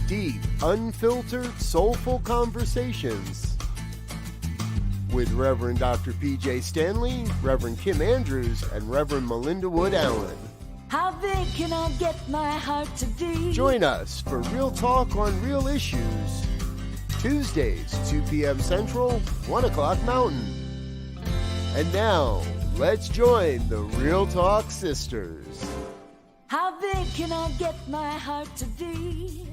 deep, unfiltered, soulful conversations with Reverend Dr. Pjae Stanley, Reverend Kim Andrews, and Reverend Melinda Wood Allen. How big can I get my heart to be? Join us for real talk on real issues. Tuesdays, 2 p.m. Central, 1 o'clock Mountain. And now, let's join the Real Talk Sisters. How big can I get my heart to be?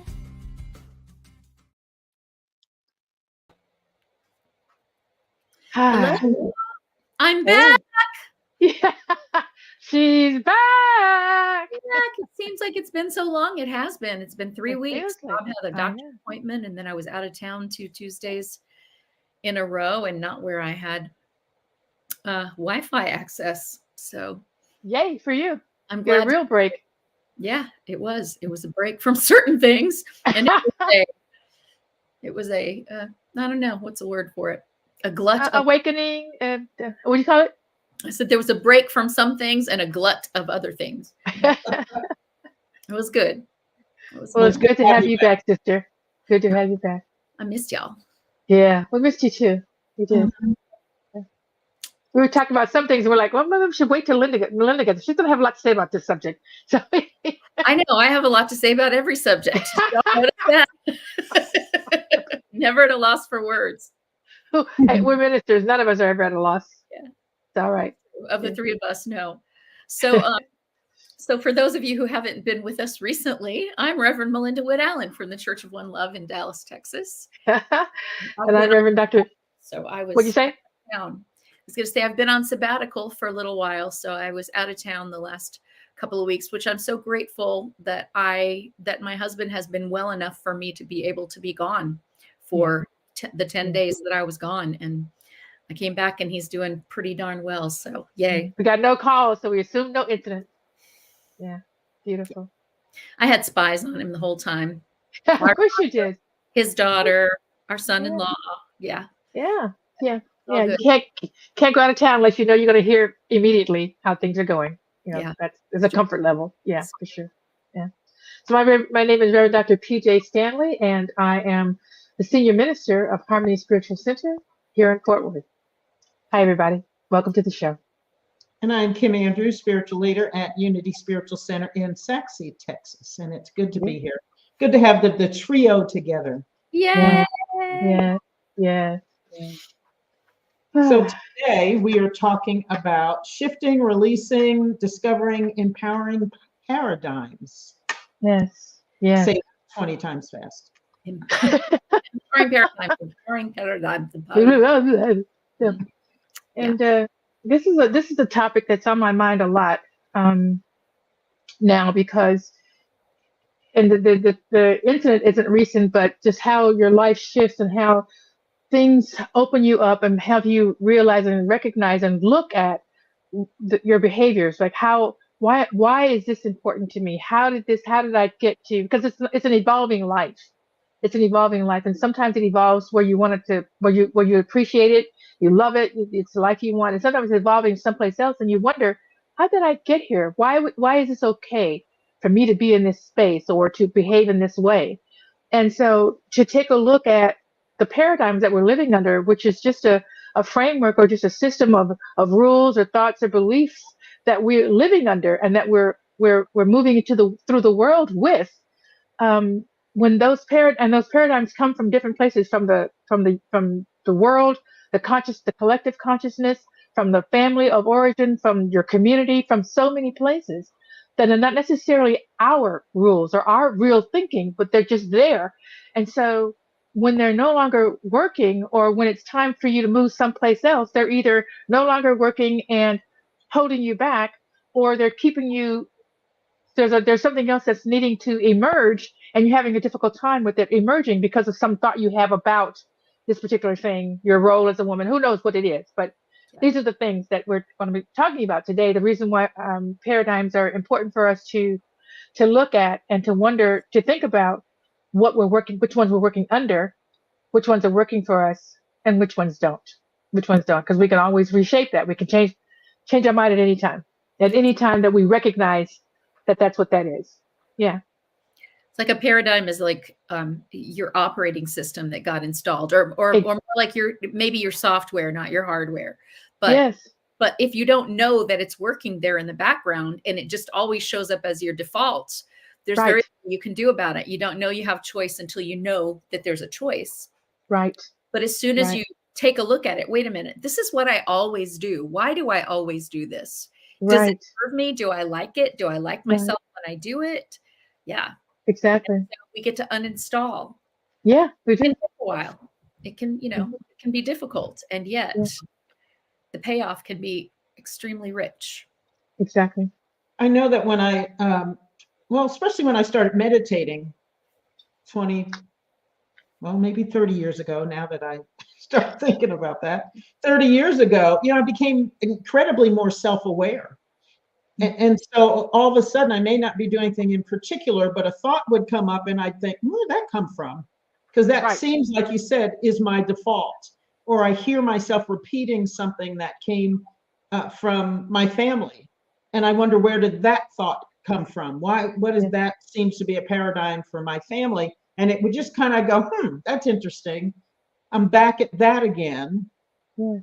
Hello. I'm back. Yeah, she's back. It seems like it's been so long. It has been. It's been 3 weeks. Like Bob had a doctor appointment, and then I was out of town 2 Tuesdays in a row, and not where I had Wi-Fi access. So, yay for you! I'm glad. A real break. Yeah, it was. It was a break from certain things, and it was a I don't know what's the word for it. A glut of awakening. What do you call it? I said there was a break from some things and a glut of other things. It was good. It's good to have you back, sister. Good to have you back. I missed y'all. Yeah, we missed you too. We did. Mm-hmm. Yeah. We were talking about some things, and we're like, well, maybe we should wait till Melinda gets. She's going to have a lot to say about this subject. So I know. I have a lot to say about every subject. Never at a loss for words. Hey, we're ministers. None of us are ever at a loss. Yeah. It's all right. Of the three of us, no. So, so for those of you who haven't been with us recently, I'm Reverend Melinda Wood Allen from the Church of One Love in Dallas, Texas. And I'm Reverend Dr. So I was. What'd you say? Down. I was going to say I've been on sabbatical for a little while, so I was out of town the last couple of weeks, which I'm so grateful that my husband has been well enough for me to be able to be gone for the 10 days that I was gone, and I came back and he's doing pretty darn well. So yay. We got no calls, so we assumed no incident. Yeah. Beautiful. I had spies on him the whole time. Of course you did. His daughter, our son-in-law. Yeah. Yeah. Yeah. All yeah. You can't go out of town unless you know you're going to hear immediately how things are going. You know, there's a comfort level. Yeah, for sure. Yeah. So my name is Reverend Dr. Pjae Stanley, and I am the Senior Minister of Harmony Spiritual Center here in Fort Worth. Hi, everybody. Welcome to the show. And I'm Kim Andrews, Spiritual Leader at Unity Spiritual Center in Saxe, Texas. And it's good to be here. Good to have the trio together. Yay! Yeah. So today we are talking about shifting, releasing, discovering, empowering paradigms. Yes. Yeah. Say it 20 times fast. Empowering paradigms. Yeah. And this is a topic that's on my mind a lot now, because the incident isn't recent, but just how your life shifts and how things open you up and have you realize and recognize and look at your behaviors, like why is this important to me? How did I get to? Because it's an evolving life. It's an evolving life, and sometimes it evolves where you want it to, where you appreciate it, you love it, it's the life you want, and sometimes it's evolving someplace else, and you wonder, how did I get here? Why is this okay for me to be in this space or to behave in this way? And so to take a look at the paradigms that we're living under, which is just a framework or just a system of rules or thoughts or beliefs that we're living under and that we're moving through the world with. When those paradigms come from different places, from the world, the collective consciousness, from the family of origin, from your community, from so many places, that are not necessarily our rules or our real thinking, but they're just there. And so when they're no longer working, or when it's time for you to move someplace else, they're either no longer working and holding you back, or they're keeping you. There's something else that's needing to emerge, and you're having a difficult time with it emerging because of some thought you have about this particular thing, your role as a woman. Who knows what it is? But these are the things that we're going to be talking about today. The reason why paradigms are important for us to look at and to wonder, to think about which ones we're working under, which ones are working for us, and which ones don't. Because we can always reshape that. We can change our mind at any time that we recognize that that's what that is. Yeah. It's like a paradigm is like your operating system that got installed, or more like maybe your software, not your hardware. But yes. But if you don't know that it's working there in the background and it just always shows up as your default, there's Right. very little you can do about it. You don't know you have choice until you know that there's a choice. Right. But as soon as you take a look at it, wait a minute, this is what I always do. Why do I always do this? Does it serve me? Do I like it? Do I like myself when I do it? Yeah. Exactly. So we get to uninstall. Yeah, we do. It can take a while. It can, it can be difficult. And yet the payoff can be extremely rich. Exactly. I know that when especially when I started meditating maybe 30 years ago, now that I start thinking about that, 30 years ago, I became incredibly more self-aware. And so all of a sudden, I may not be doing anything in particular, but a thought would come up and I'd think, where did that come from? Because that seems, like you said, is my default. Or I hear myself repeating something that came from my family. And I wonder, where did that thought come from? What is that seems to be a paradigm for my family? And it would just kind of go, that's interesting. I'm back at that again. Yeah.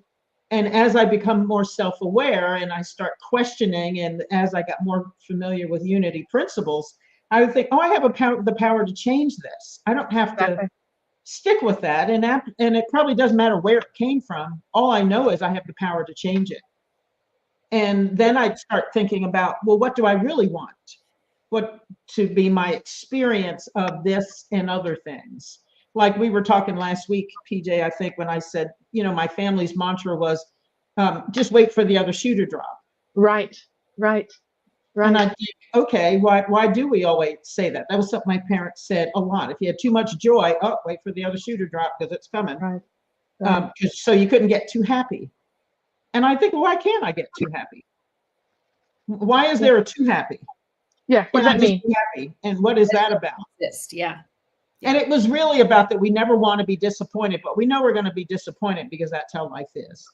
And as I become more self-aware and I start questioning, and as I got more familiar with unity principles, I would think, I have the power to change this. I don't have to stick with that. And it probably doesn't matter where it came from. All I know is I have the power to change it. And then I'd start thinking about, well, what do I really want? What to be my experience of this and other things? Like we were talking last week, Pjae, I think, when I said, my family's mantra was, just wait for the other shoe to drop. Right. And I think, okay, why do we always say that? That was something my parents said a lot. If you had too much joy, wait for the other shoe to drop because it's coming. Right. So you couldn't get too happy. And I think, well, why can't I get too happy? Why is there a too happy? Yeah, what does that mean? Happy? And what is that about? Yeah. And it was really about that we never want to be disappointed, but we know we're going to be disappointed because that's how life is.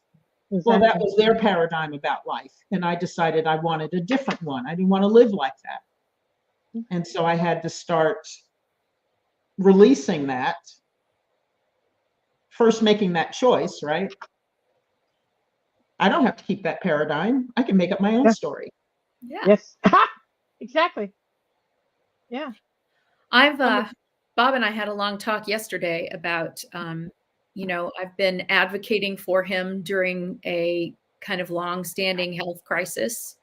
Exactly. Well, that was their paradigm about life. And I decided I wanted a different one. I didn't want to live like that. And so I had to start releasing that. First, making that choice, right? I don't have to keep that paradigm. I can make up my own story. Yeah. Yes. Exactly. Yeah. Bob and I had a long talk yesterday about, I've been advocating for him during a kind of long-standing health crisis,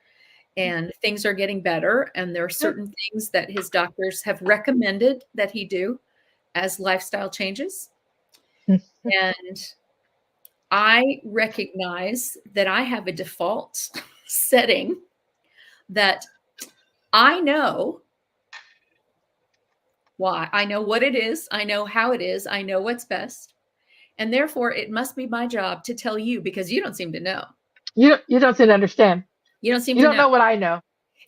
and things are getting better. And there are certain things that his doctors have recommended that he do as lifestyle changes. And I recognize that I have a default setting that I know why. I know what it is. I know how it is. I know what's best. And therefore, it must be my job to tell you, because you don't seem to know. You don't seem to understand. You don't seem to know. You don't know what I know.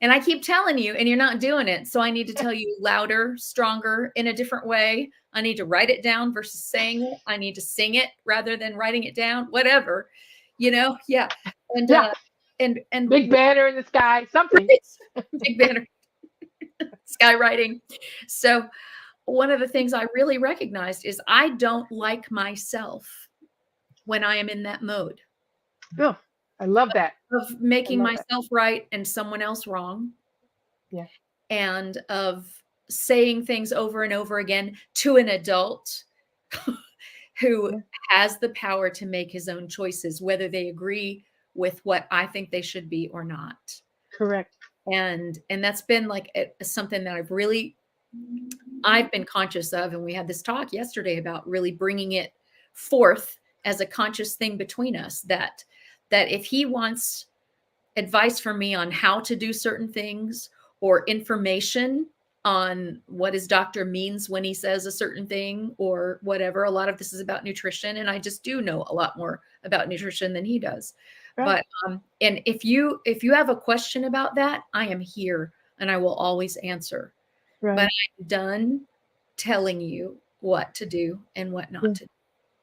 And I keep telling you, and you're not doing it. So I need to tell you louder, stronger, in a different way. I need to write it down versus saying it. I need to sing it rather than writing it down, whatever, Yeah. And big banner in the sky, something. Big banner. Skywriting. So one of the things I really recognized is I don't like myself when I am in that mode. Oh, I love that. Of making myself right and someone else wrong. Yeah. And of saying things over and over again to an adult who has the power to make his own choices, whether they agree with what I think they should be or not. Correct. And that's been like something that I've been conscious of. And we had this talk yesterday about really bringing it forth as a conscious thing between us, that if he wants advice from me on how to do certain things or information on what his doctor means when he says a certain thing or whatever, a lot of this is about nutrition. And I just do know a lot more about nutrition than he does. Right. But, and if you have a question about that, I am here and I will always answer. Right. But I'm done telling you what to do and what not to do.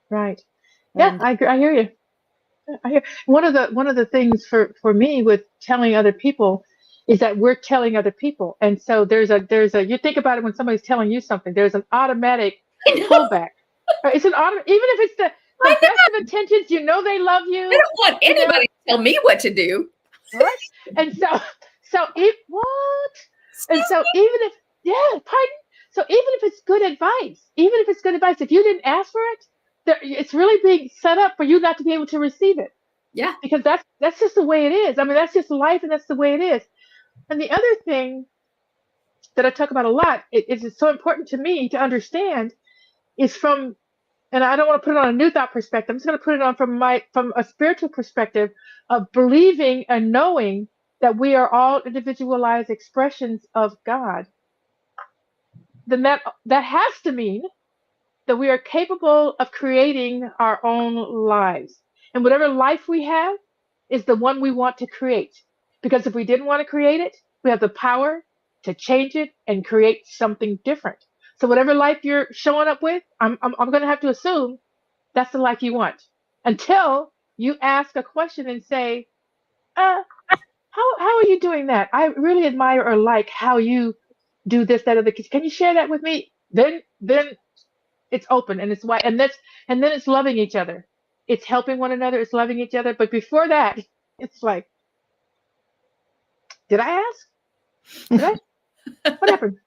Right. Yeah, I hear you. One of the things for me with telling other people is that we're telling other people. And so there's a, you think about it when somebody's telling you something, there's an automatic I know. pullback. It's an auto, even if it's the I best of intentions, you know, they love I you. don't want you know, anybody to tell me what to do. right? And so if what? And so even if, yeah, pardon. So even if it's good advice, if you didn't ask for it, it's really being set up for you not to be able to receive it. Yeah. Because that's just the way it is. I mean, that's just life, and that's the way it is. And the other thing that I talk about a lot, it's so important to me to understand, is from, and I don't want to put it on a new thought perspective. I'm just going to put it on from a spiritual perspective of believing and knowing that we are all individualized expressions of God. Then that has to mean that we are capable of creating our own lives. And whatever life we have is the one we want to create. Because if we didn't want to create it, we have the power to change it and create something different. So whatever life you're showing up with, I'm going to have to assume that's the life you want, until you ask a question and say, how are you doing that? I really admire or like how you do this, that, or the. Can you share that with me? Then it's open, and it's why, and then it's loving each other. It's helping one another. It's loving each other. But before that, it's like, did I ask? Did I? What happened?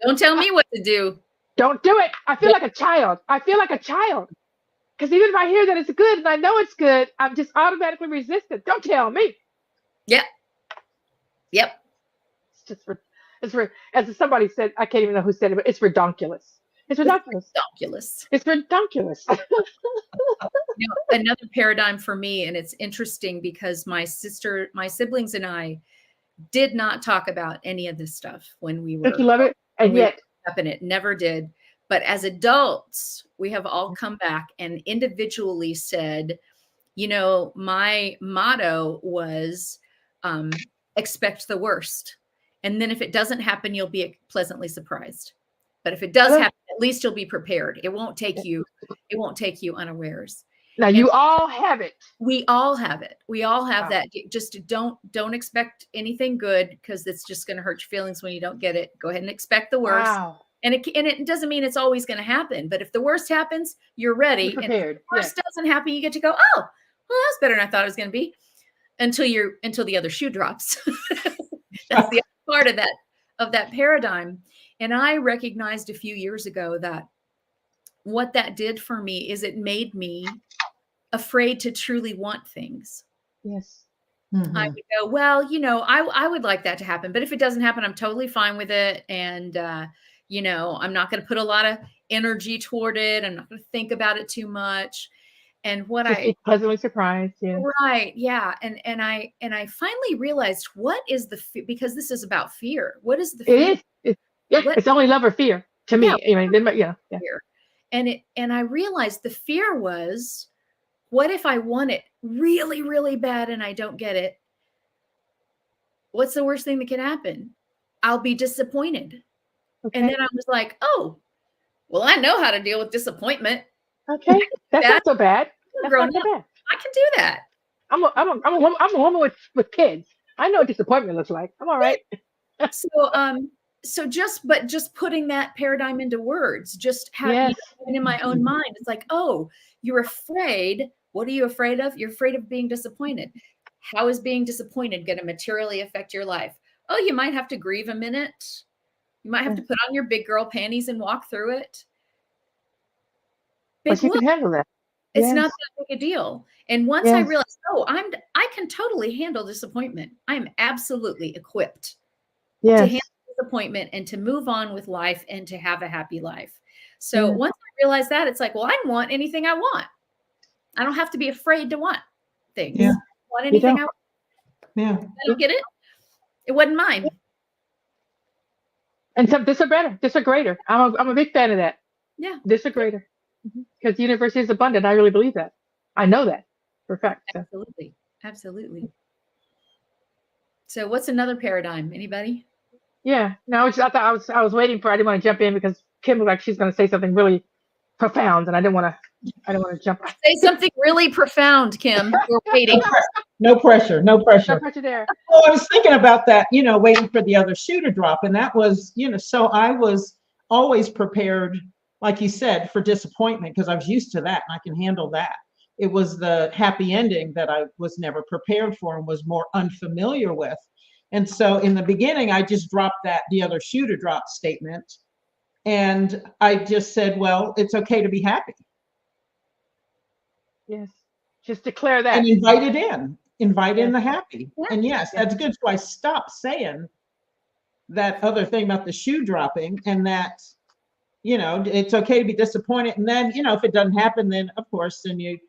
Don't tell me what to do. Don't do it. I feel like a child. Because even if I hear that it's good and I know it's good, I'm just automatically resistant. Don't tell me. Yep. It's just as somebody said, I can't even know who said it, but it's redonkulous. It's redonkulous. It's redonkulous. Another paradigm for me, and it's interesting because my siblings and I did not talk about any of this stuff when we were. Don't you love it? And yet, up in it, never did. But as adults, we have all come back and individually said, my motto was expect the worst. And then if it doesn't happen, you'll be pleasantly surprised. But if it does happen, at least you'll be prepared. It won't take you unawares. Now you all have it. We all have it. We all have that. Just don't expect anything good, because it's just going to hurt your feelings when you don't get it. Go ahead and expect the worst. Wow. And it doesn't mean it's always going to happen. But if the worst happens, you're ready. You're prepared. And if the worst doesn't happen, you get to go, oh, well, that's better than I thought it was going to be, until the other shoe drops. That's the other part of that paradigm. And I recognized a few years ago that what that did for me is it made me afraid to truly want things. Yes. Mm-hmm. I would go, well, I would like that to happen, but if it doesn't happen, I'm totally fine with it. And, I'm not going to put a lot of energy toward it. I'm not going to think about it too much. And what just be pleasantly surprised. Yeah. Right. Yeah. And I finally realized, what is because this is about fear. What is the fear? It is. It's only love or fear to me. Yeah. Fear. And I realized the fear was, what if I want it really, really bad and I don't get it? What's the worst thing that can happen? I'll be disappointed. Okay. And then I was like, oh, well, I know how to deal with disappointment. Okay. That's not so bad. That's not so bad. I can do that. I'm a woman with kids. I know what disappointment looks like. I'm all right. So just putting that paradigm into words, just having it in my own mind. It's like, oh, you're afraid. What are you afraid of? You're afraid of being disappointed. How is being disappointed going to materially affect your life? Oh, you might have to grieve a minute. You might have to put on your big girl panties and walk through it. But you can handle that. It's not that big a deal. And once I realized, I can totally handle disappointment. I'm absolutely equipped to handle disappointment and to move on with life and to have a happy life. So once I realized that, it's like, well, I can want anything I want. I don't have to be afraid to want things. Yeah. I want anything I want. Yeah. I don't get it. It wasn't mine. And some this are better. This are greater. I'm a big fan of that. Yeah. This are greater. Because the universe is abundant. I really believe that. I know that for a fact. So. Absolutely. So what's another paradigm? Anybody? Yeah. No, I thought I was waiting for. I didn't want to jump in because Kim looked like she's going to say something really profound, and I didn't want to I don't want to jump. Say something really profound, Kim. We're waiting. No pressure, no No pressure. pressure there. Well, I was thinking about that, waiting for the other shoe to drop. And that was, so I was always prepared, like you said, for disappointment because I was used to that and I can handle that. It was the happy ending that I was never prepared for and was more unfamiliar with. And so in the beginning, I just dropped the other shoe to drop statement. And I just said, well, it's okay to be happy. Yes. Just declare that. And invite it in. Invite in Yes. the happy. Yeah. And yes, that's good. So I stopped saying that other thing about the shoe dropping and that, it's okay to be disappointed. And then, if it doesn't happen, then of course, then you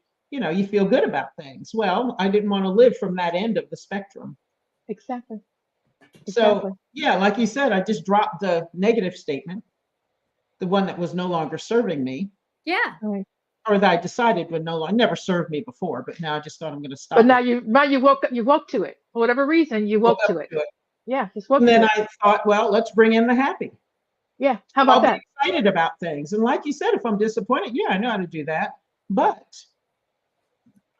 feel good about things. Well, I didn't want to live from that end of the spectrum. Exactly. So yeah, like you said, I just dropped the negative statement, the one that was no longer serving me. Yeah. Right. Or that I decided would no longer never served me before, but now I just thought I'm going to stop. But now you woke up, you woke to it. For whatever reason, you woke to it. Yeah, just woke And to then it. I thought, well, let's bring in the happy. Yeah. How about I'll that? be excited about things. And like you said, if I'm disappointed, yeah, I know how to do that. But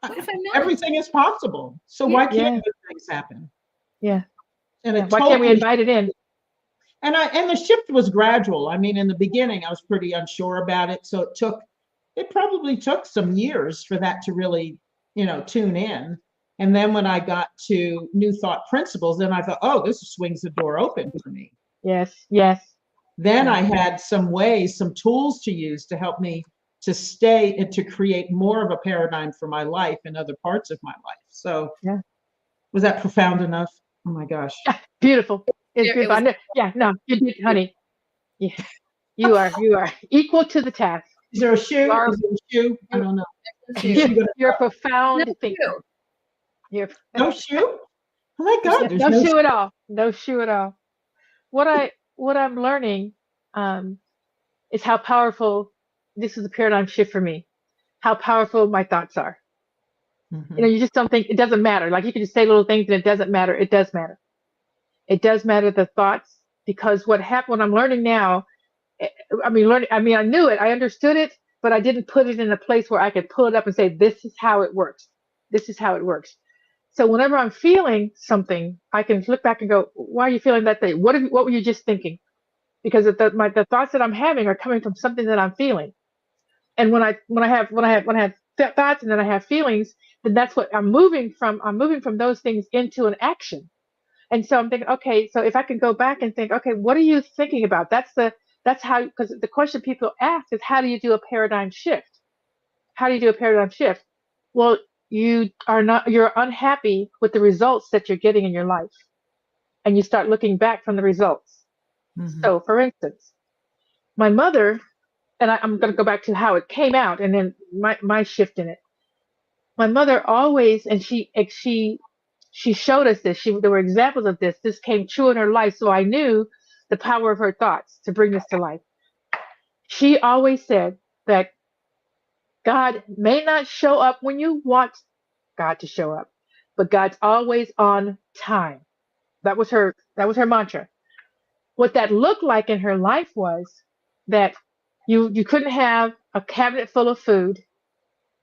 What if I'm not? everything is possible. So why can't good things happen? Yeah. And Why can't we invite it in? And the shift was gradual. I mean, in the beginning, I was pretty unsure about it. So it probably took some years for that to really, tune in. And then when I got to new thought principles, then I thought, oh, this swings the door open for me. Yes. Yes. Then I had some tools to use to help me to stay and to create more of a paradigm for my life and other parts of my life. So was that profound enough? Oh my gosh. Beautiful. It's beautiful. Yeah, no, you did, honey. Yeah. You are equal to the task. Is there a shoe? Is there a shoe? I don't know. You're a profound thinker. No shoe? Oh my God, there's no shoe at all. No shoe at all. What I'm learning is how powerful this is a paradigm shift for me. How powerful my thoughts are. Mm-hmm. You just don't think it doesn't matter. Like you can just say little things and it doesn't matter. It does matter. It does matter the thoughts because what I'm learning now. I knew it. I understood it, but I didn't put it in a place where I could pull it up and say, "This is how it works. This is how it works." So whenever I'm feeling something, I can look back and go, "Why are you feeling that thing? What were you just thinking?" Because the thoughts that I'm having are coming from something that I'm feeling. And when I have thoughts and then I have feelings, then that's what I'm moving from. I'm moving from those things into an action. And so I'm thinking, okay, so if I can go back and think, okay, what are you thinking about? That's how, because the question people ask is, how do you do a paradigm shift? How do you do a paradigm shift? Well, you're unhappy with the results that you're getting in your life. And you start looking back from the results. Mm-hmm. So for instance, my mother, and I'm going to go back to how it came out and then my shift in it. My mother always, and she showed us this. There were examples of this. This came true in her life. So I knew the power of her thoughts to bring this to life. She always said that God may not show up when you want God to show up, but God's always on time. That was her mantra. What that looked like in her life was that you couldn't have a cabinet full of food.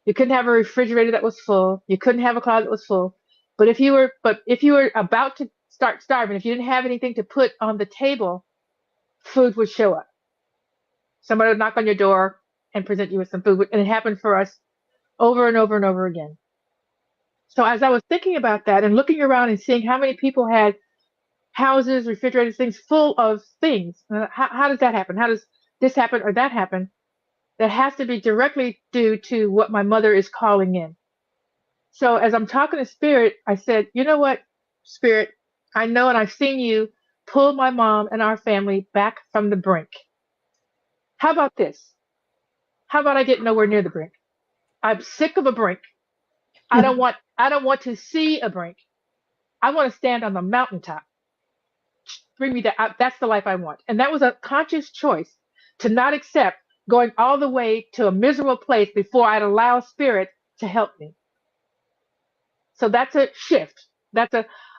You couldn't have a refrigerator that was full. You couldn't have a closet that was full. But if you were about to start starving, if you didn't have anything to put on the table, food would show up. Somebody would knock on your door and present you with some food. And it happened for us over and over and over again. So as I was thinking about that and looking around and seeing how many people had houses, refrigerators, things full of things, how does that happen? How does this happen or that happen? That has to be directly due to what my mother is calling in. So as I'm talking to Spirit, I said, you know what, Spirit, I know and I've seen you pull my mom and our family back from the brink. How about this? How about I get nowhere near the brink? I'm sick of a brink. I don't want to see a brink. I want to stand on the mountaintop. Bring me that. That's the life I want. And that was a conscious choice to not accept going all the way to a miserable place before I'd allow Spirit to help me. So that's a shift.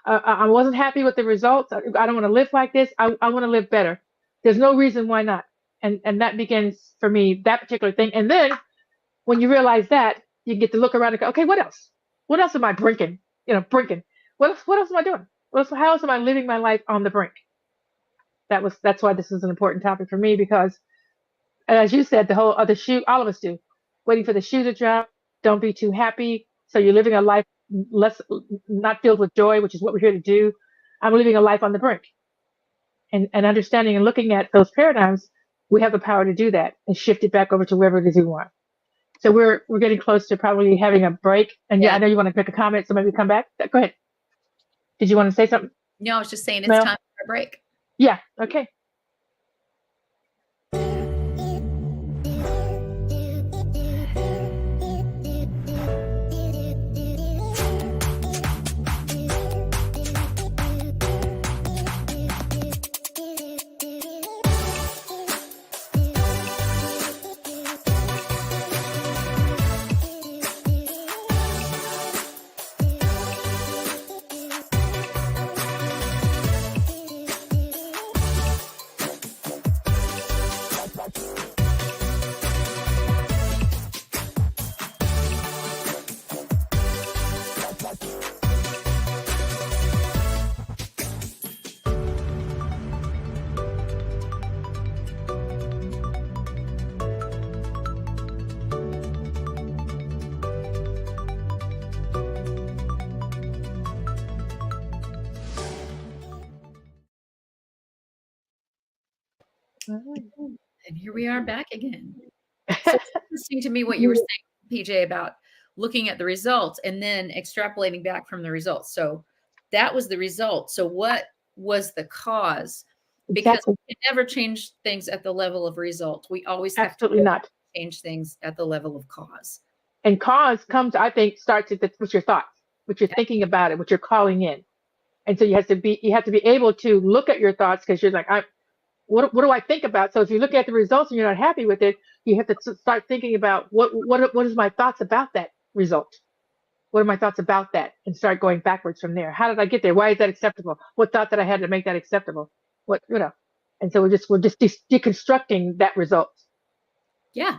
I wasn't happy with the results. I don't want to live like this. I want to live better. There's no reason why not. And that begins for me, that particular thing. And then when you realize that, you get to look around and go, okay, what else? What else am I brinking? Brinking. What else am I doing? How else am I living my life on the brink? That's why this is an important topic for me, because as you said, the whole other shoe, all of us do, waiting for the shoe to drop. Don't be too happy. So you're living a life not filled with joy, which is what we're here to do. I'm living a life on the brink, and understanding and looking at those paradigms, we have the power to do that and shift it back over to wherever it is we want. So we're getting close to probably having a break. And yeah, I know you want to make a comment, so maybe come back. Go ahead. Did you want to say something? No, I was just saying it's Mel? time for a break. Yeah. Okay. And here we are back again. So it's interesting to me what you were saying, Pjae, about looking at the results and then extrapolating back from the results. So that was the result. So what was the cause? Because Exactly. we can never change things at the level of result. We always have Absolutely to not. change things at the level of cause. And cause comes, I think, starts with your thoughts, what you're thinking about it, what you're calling in. And so you have to be able to look at your thoughts, because you're like, what do I think about? So if you look at the results and you're not happy with it, you have to start thinking about what is my thoughts about that result? What are my thoughts about that? And start going backwards from there. How did I get there? Why is that acceptable? What thought that I had to make that acceptable? And so we're just deconstructing that result. Yeah.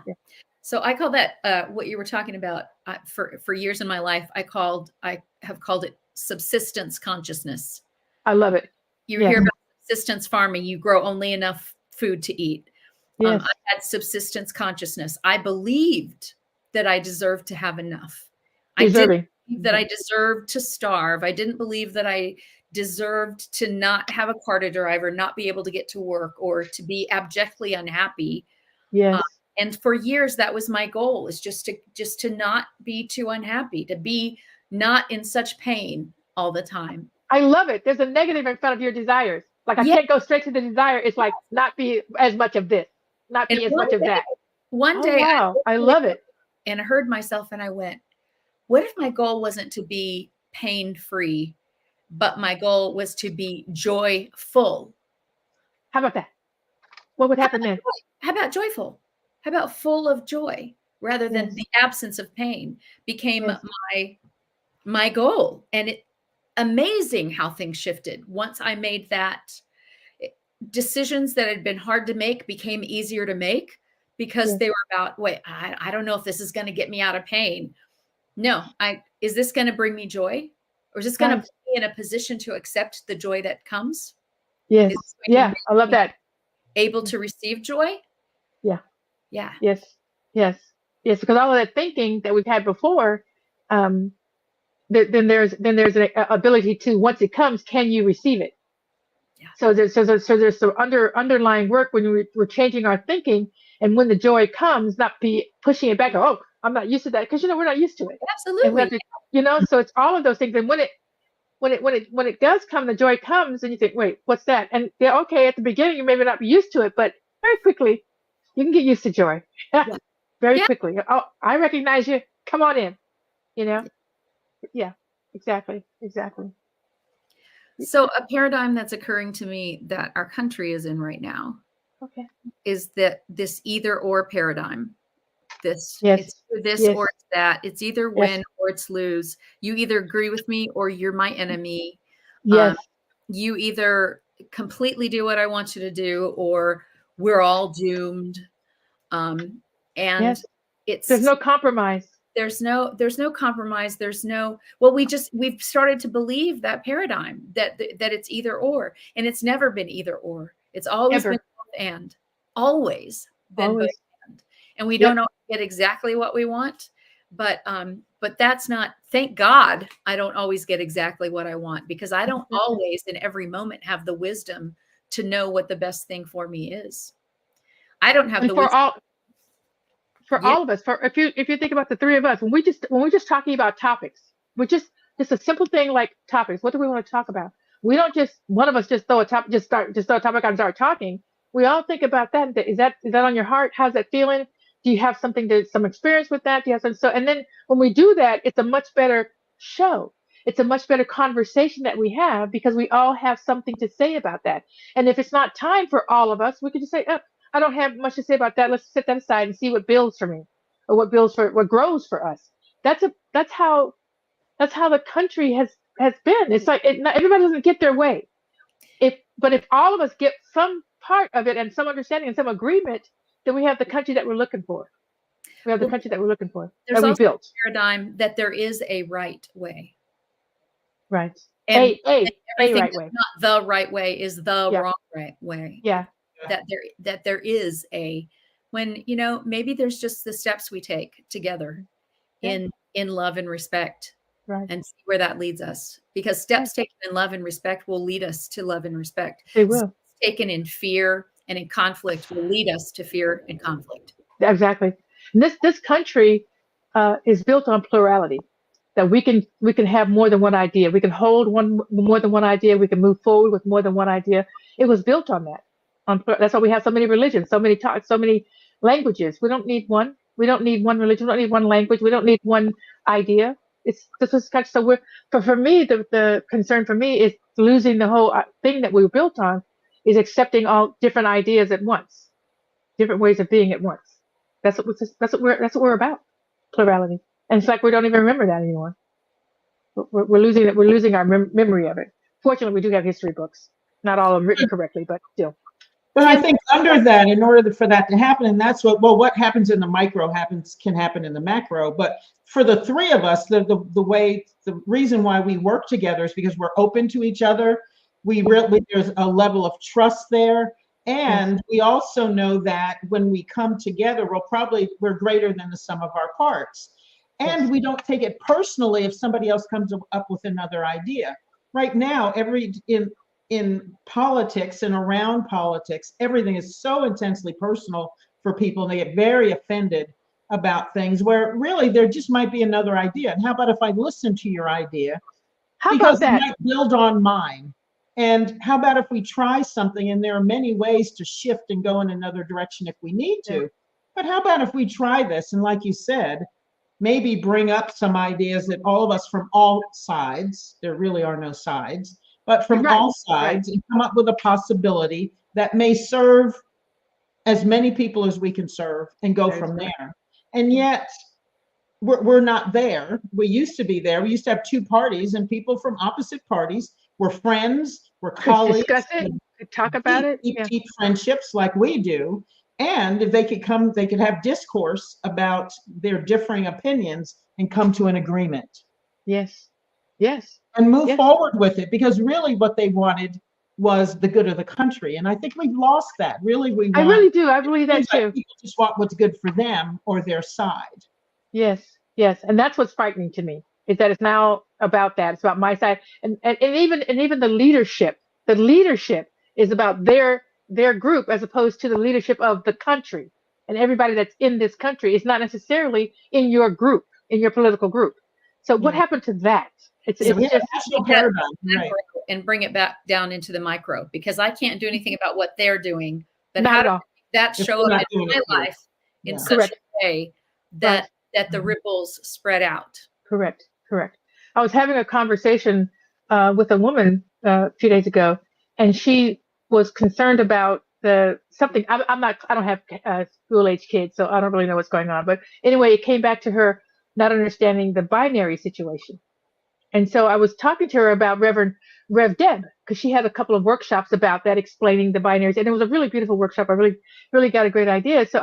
So I call that what you were talking about for years in my life. I have called it subsistence consciousness. I love it. You hear about subsistence farming. You grow only enough food to eat. Yes. I had subsistence consciousness. I believed that I deserved to have enough. Deserving. I didn't believe that I deserved to starve. I didn't believe that I deserved to not have a car to drive or not be able to get to work or to be abjectly unhappy. Yes. And for years, that was my goal, is just to not be too unhappy, to be not in such pain all the time. I love it. There's a negative in front of your desires. Like I can't go straight to the desire. It's like not be as much of this, not be as much of that. One day, wow. I love it. And I heard myself and I went, what if my goal wasn't to be pain-free, but my goal was to be joyful? How about that? What would happen then? How about joyful? How about full of joy rather than the absence of pain became my goal? And amazing how things shifted once I made that. Decisions that had been hard to make became easier to make because they were about, wait, I don't know if this is going to get me out of pain. No, is this going to bring me joy, or is this going to put me in a position to accept the joy that comes? Yes. Yeah. I love that. Able to receive joy. Yeah. Yeah. Yes. Yes. Yes. Because all of that thinking that we've had before, then there's an ability to, once it comes, can you receive it? Yeah. So there's some underlying work when we're changing our thinking, and when the joy comes, not be pushing it back. Oh, I'm not used to that, because we're not used to it. Absolutely. So it's all of those things. And when it does come, the joy comes, and you think, wait, what's that? And okay, at the beginning you may not be used to it, but very quickly you can get used to joy. Very quickly. Oh, I recognize you. Come on in. Yeah, exactly. So a paradigm that's occurring to me that our country is in right now is that this either or paradigm. It's this or it's that. It's either win or it's lose. You either agree with me or you're my enemy. Yes. You either completely do what I want you to do, or we're all doomed. And There's no compromise. There's no compromise. We've started to believe that paradigm that it's either or, and it's never been either or. It's always been both and, always been both and. And we don't always get exactly what we want, but that's not, thank God I don't always get exactly what I want, because I don't always in every moment have the wisdom to know what the best thing for me is. I don't have the wisdom. All of us, if you think about the three of us, when we're just talking about topics, we're just a simple thing like topics. What do we want to talk about? We don't just, one of us just throw a topic, just throw a topic out and start talking. We all think about that. Is that on your heart? How's that feeling? Do you have some experience with that? Do you have some, and then when we do that, it's a much better show. It's a much better conversation that we have, because we all have something to say about that. And if it's not time for all of us, we could just say, oh, I don't have much to say about that. Let's set that aside and see what builds for me, or what grows for us. That's how the country has been. It's like everybody doesn't get their way. But if all of us get some part of it and some understanding and some agreement, then we have the country that we're looking for. We have the country that we're looking for. There's that we also built. a paradigm that there is a right way. Right. And a right way. Not the right way is the wrong right way. Yeah. That there is when, maybe there's just the steps we take together in love and respect, and see where that leads us, because steps taken in love and respect will lead us to love and respect. They will. Steps taken in fear and in conflict will lead us to fear and conflict. Exactly. And this country is built on plurality, that we can have more than one idea. We can hold more than one idea. We can move forward with more than one idea. It was built on that. That's why we have so many religions, so many talks, so many languages. We don't need one. We don't need one religion. We don't need one language. We don't need one idea. So for me, the concern for me is losing the whole thing that we were built on, is accepting all different ideas at once, different ways of being at once. That's what we're about, plurality. And it's like we don't even remember that anymore. We're losing it. We're losing our memory of it. Fortunately, we do have history books, not all of them written correctly, but still. But I think under that, in order for that to happen, and that's what happens in the micro can happen in the macro. But for the three of us, the reason why we work together is because we're open to each other. There's a level of trust there. And we also know that when we come together, we're greater than the sum of our parts. And we don't take it personally if somebody else comes up with another idea. Right now, in politics and around politics, everything is so intensely personal for people, and they get very offended about things where really there just might be another idea. And how about if I listen to your idea? Because it might build on mine. And how about if we try something, and there are many ways to shift and go in another direction if we need to. But how about if we try this, and like you said, maybe bring up some ideas that all of us from all sides, there really are no sides, but from all sides, and come up with a possibility that may serve as many people as we can serve, and go from there. And yet we're not there. We used to be there. We used to have two parties, and people from opposite parties were friends, were colleagues, discuss it, talk about it, deep friendships like we do. And if they could have discourse about their differing opinions and come to an agreement. Yes. And move forward with it, because really what they wanted was the good of the country. And I think we've lost that. Really, I really do. I believe that too. People just want what's good for them or their side. Yes. And that's what's frightening to me, is that it's now about that. It's about my side. And even the leadership. The leadership is about their group, as opposed to the leadership of the country. And everybody that's in this country is not necessarily in your group, in your political group. So what happened to that? It's just national paradigm, right? And bring it back down into the micro, because I can't do anything about what they're doing. But not how at all. That show up in my life in such a way that the ripples spread out. Correct. I was having a conversation with a woman a few days ago, and she was concerned about something. I don't have school age kids, so I don't really know what's going on. But anyway, it came back to her not understanding the binary situation. And so I was talking to her about Rev Deb, because she had a couple of workshops about that, explaining the binaries. And it was a really beautiful workshop. I really got a great idea. So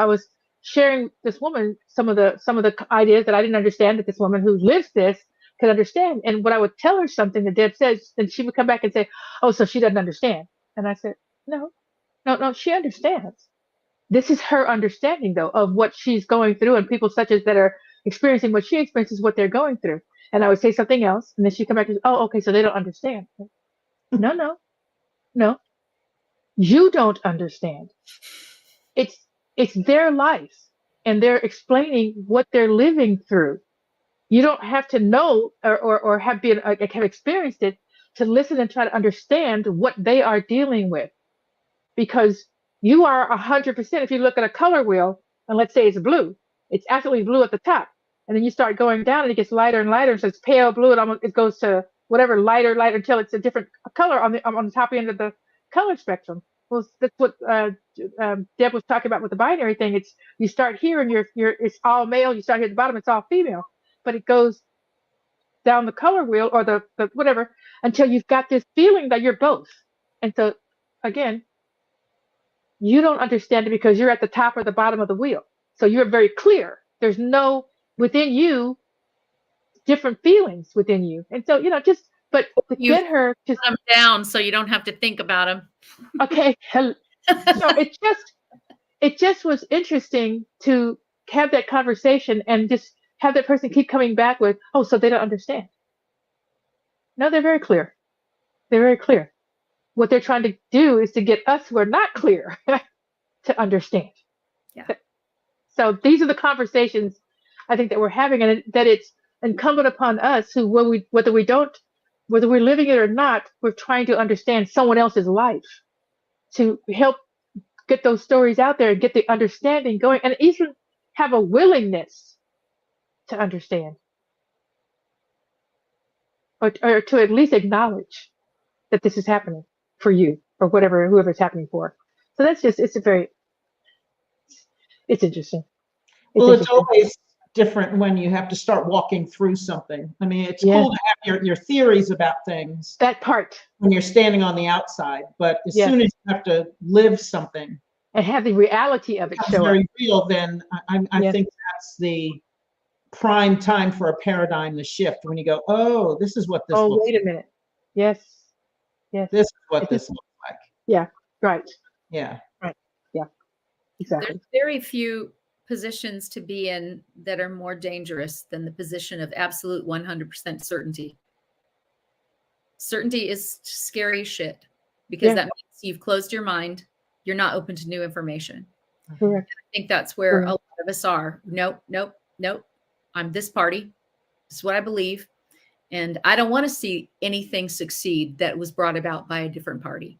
sharing this woman some of the ideas that I didn't understand that this woman who lives this could understand. And when I would tell her something that Deb says, then she would come back and say, "Oh, so she doesn't understand." And I said, "No, no, she understands. This is her understanding though of what she's going through, and people such as that are experiencing what she experiences, what they're going through." And I would say something else, and then she'd come back and say, "Oh, okay, so they don't understand." No, no, no. You don't understand. It's their life, and they're explaining what they're living through. You don't have to know or have been have experienced it to listen and try to understand what they are dealing with, because you are 100%. If you look at a color wheel and let's say it's blue, it's absolutely blue at the top, and then you start going down and it gets lighter and lighter, so it's pale blue, and almost it goes to whatever lighter until it's a different color on the top end of the color spectrum. Well, that's what Deb was talking about with the binary thing. It's you start here and it's all male. You start here at the bottom, it's all female, but it goes down the color wheel or the whatever until you've got this feeling that you're both. And so again, you don't understand it because you're at the top or the bottom of the wheel. So you're very clear. There's no within you different feelings within you. And so, but to get her to put them down so you don't have to think about them. Okay. So it just was interesting to have that conversation and just have that person keep coming back with, "Oh, so they don't understand." No, they're very clear. They're very clear. What they're trying to do is to get us who are not clear to understand. Yeah. So these are the conversations I think that we're having, and that it's incumbent upon us who, whether we're living it or not, we're trying to understand someone else's life to help get those stories out there and get the understanding going, and even have a willingness to understand, or to at least acknowledge that this is happening for you or whoever it's happening for. So that's just, it's interesting. It's always different when you have to start walking through something. I mean, it's cool to have your theories about things. That part. When you're standing on the outside, but as soon as you have to live something and have the reality of it show very up. real, then I think that's the prime time for a paradigm to shift, when you go, "Oh, this is what this looks wait a minute. Yes. This is what this looks like." Yeah, right. Yeah. Right. Yeah. Exactly. There's very few positions to be in that are more dangerous than the position of absolute 100% certainty. Certainty is scary shit, because that means you've closed your mind. You're not open to new information. Correct. I think that's where a lot of us are. Nope. I'm this party. This is what I believe. And I don't want to see anything succeed that was brought about by a different party.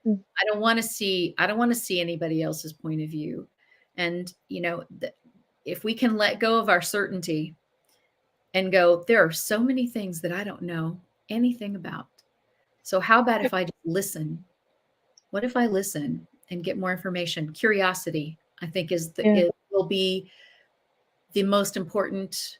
I don't want to see anybody else's point of view. And, if we can let go of our certainty and go, there are so many things that I don't know anything about. So how about if I just listen? What if I listen and get more information? Curiosity, I think, it will be the most important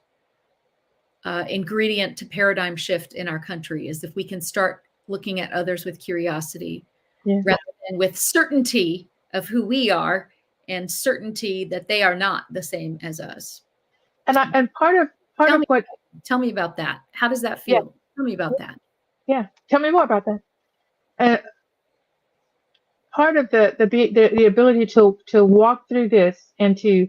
ingredient to paradigm shift in our country, is if we can start looking at others with curiosity rather than with certainty of who we are and certainty that they are not the same as us. And part of what, tell me about that. How does that feel? Tell me about that. Yeah, tell me more about that. Part of the ability to walk through this and to,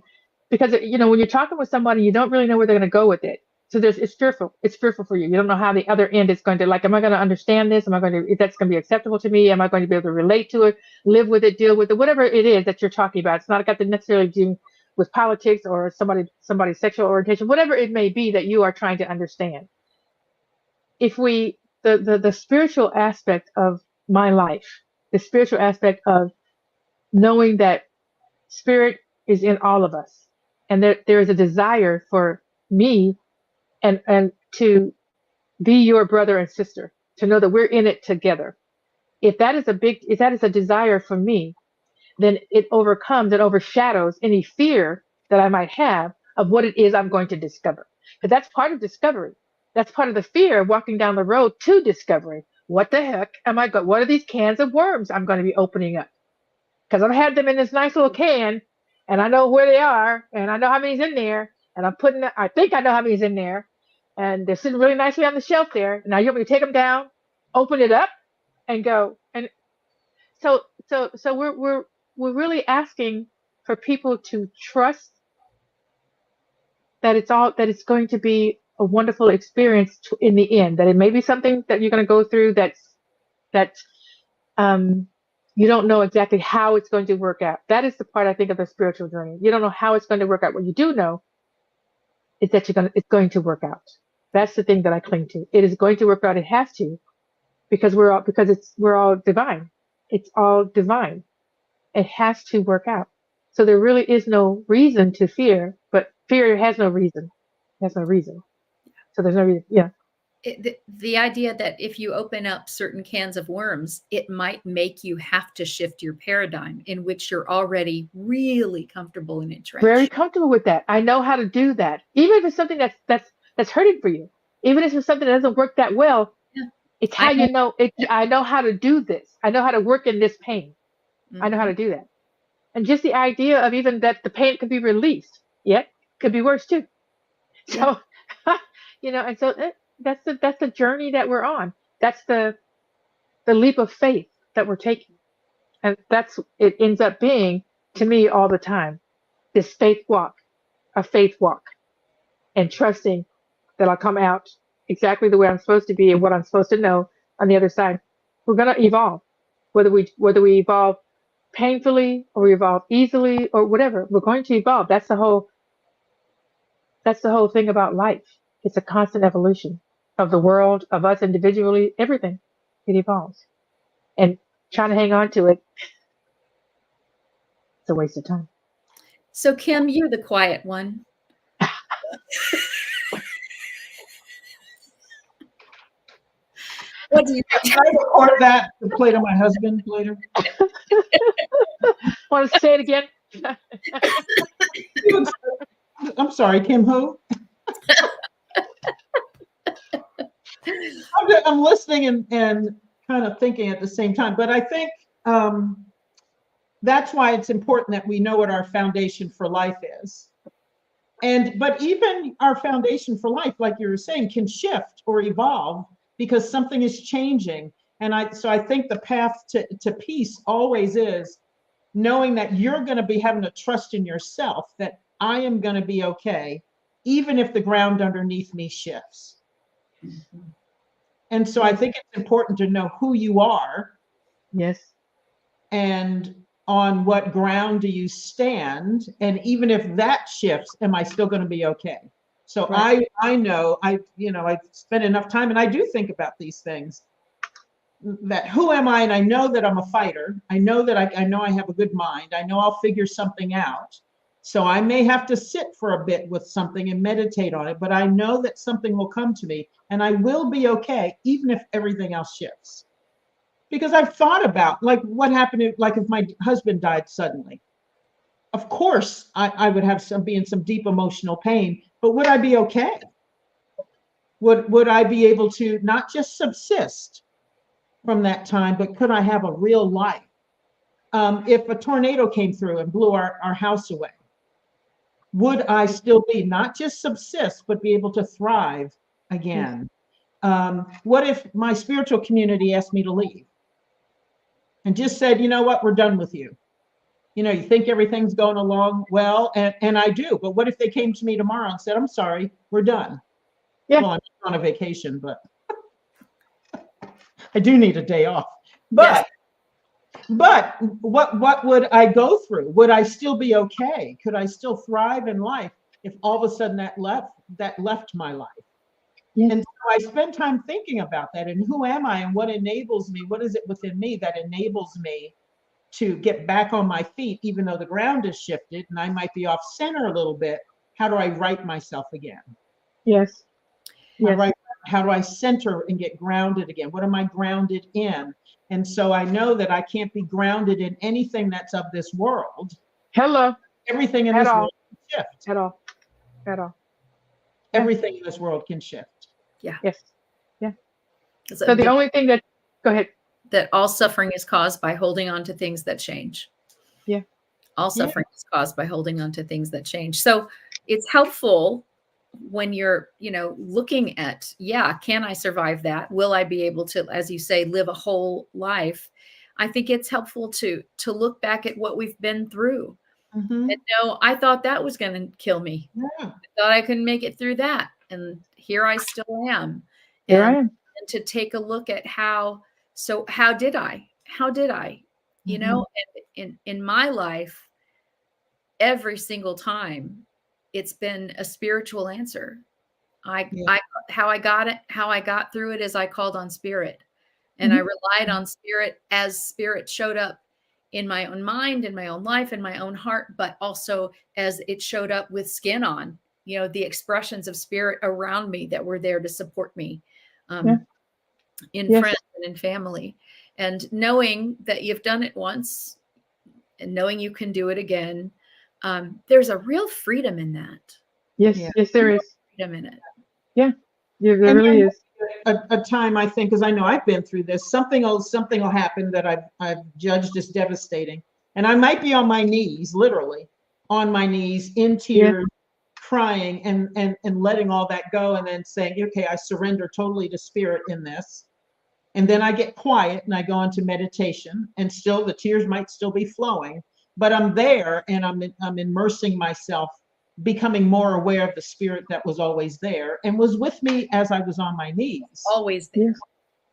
because when you're talking with somebody, you don't really know where they're going to go with it. So it's fearful. It's fearful for you. You don't know how the other end is going to, am I going to understand this? If that's going to be acceptable to me? Am I going to be able to relate to it, live with it, deal with it, whatever it is that you're talking about? It's not got to necessarily do with politics or somebody's sexual orientation, whatever it may be that you are trying to understand. If the spiritual aspect of my life, the spiritual aspect of knowing that spirit is in all of us, and that there is a desire for me and to be your brother and sister, to know that we're in it together. If that is a desire for me, then it overshadows any fear that I might have of what it is I'm going to discover. Because that's part of discovery. That's part of the fear of walking down the road to discovery. What the heck am I what are these cans of worms I'm going to be opening up? Because I've had them in this nice little can, and I know where they are, and I know how many's in there, and I think I know how many's in there, and they're sitting really nicely on the shelf there. Now you want me to take them down, open it up, and go. And so we're really asking for people to trust that it's going to be a wonderful experience in the end. That it may be something that you're going to go through that you don't know exactly how it's going to work out. That is the part I think of the spiritual journey. You don't know how it's going to work out. What you do know is that it's going to work out. That's the thing that I cling to. It is going to work out. It has to, because we're all divine. It's all divine. It has to work out. So there really is no reason to fear, but fear has no reason. It has no reason. So there's no reason. Yeah. The idea that if you open up certain cans of worms, it might make you have to shift your paradigm in which you're already really comfortable and entrenched. Very comfortable with that. I know how to do that. Even if it's something that's hurting for you, even if it's something that doesn't work that well, Yeah. it's how you know it. I know how to do this. I know how to work in this pain. I know how to do that. And just the idea of even that the pain could be released, yet could be worse too. So, and so that's the journey that we're on. That's the leap of faith that we're taking, and it ends up being, to me, all the time, this faith walk, and trusting that I'll come out exactly the way I'm supposed to be and what I'm supposed to know on the other side. We're gonna evolve, whether we evolve painfully or we evolve easily or whatever. We're going to evolve. That's the whole thing about life. It's a constant evolution of the world, of us individually, everything. It evolves. And trying to hang on to it, it's a waste of time. So Kim, you're the quiet one. What do you think? Can I record that to play to my husband later? Want to say it again? I'm sorry, Kim who? I'm listening and kind of thinking at the same time, but I think that's why it's important that we know what our foundation for life is. But even our foundation for life, like you were saying, can shift or evolve because something is changing. So I think the path to peace always is knowing that you're going to be having a trust in yourself, that I am going to be okay, even if the ground underneath me shifts. Mm-hmm. And so I think it's important to know who you are. Yes. And on what ground do you stand? And even if that shifts, am I still going to be okay? So right. I know, I spend enough time, and I do think about these things, that who am I? And I know that I'm a fighter. I know that I know I have a good mind. I know I'll figure something out. So I may have to sit for a bit with something and meditate on it, but I know that something will come to me and I will be okay, even if everything else shifts. Because I've thought about, like, what happened if my husband died suddenly. Of course, I would be in some deep emotional pain, but would I be okay? Would I be able to not just subsist from that time, but could I have a real life? If a tornado came through and blew our house away, would I still be not just subsist, but be able to thrive again? What if my spiritual community asked me to leave and just said, you know what, we're done with you? You think everything's going along well, and I do, but what if they came to me tomorrow and said, I'm sorry, we're done? Yeah. Well, I'm on a vacation, but I do need a day off. But what would I go through? Would I still be okay? Could I still thrive in life if all of a sudden that left my life? Yes. And so I spend time thinking about that, and who am I and what enables me? What is it within me that enables me to get back on my feet, even though the ground has shifted and I might be off center a little bit? How do I right myself again? Yes. Yes. How do I center and get grounded again? What am I grounded in? And so I know that I can't be grounded in anything that's of this world. Hello. Everything in this world can shift. At all. Everything in this world can shift. Yeah. Yes. Yeah. So the only thing go ahead. That all suffering is caused by holding on to things that change. Yeah. All Yeah. suffering is caused by holding on to things that change. So it's helpful when you're, looking at, can I survive that? Will I be able to, as you say, live a whole life? I think it's helpful to look back at what we've been through. Mhm. And no, I thought that was going to kill me. Yeah. I thought I couldn't make it through that. And here I still am. Here I am. And to take a look at how did I? How did I? And in my life, every single time, it's been a spiritual answer. How I got through it is I called on spirit, and I relied on spirit as spirit showed up in my own mind, in my own life, in my own heart, but also as it showed up with skin on, the expressions of spirit around me that were there to support me, in friends and in family. And knowing that you've done it once and knowing you can do it again, there's a real freedom in that. Yes, yes, there is. Freedom in it. Yeah, there really is. A time, I think, because I know I've been through this, something will happen that I've judged as devastating. And I might be on my knees, literally on my knees in tears, crying and letting all that go, and then saying, okay, I surrender totally to spirit in this. And then I get quiet and I go into meditation, and still the tears might still be flowing, but I'm there and I'm immersing myself, becoming more aware of the spirit that was always there and was with me as I was on my knees. Always there.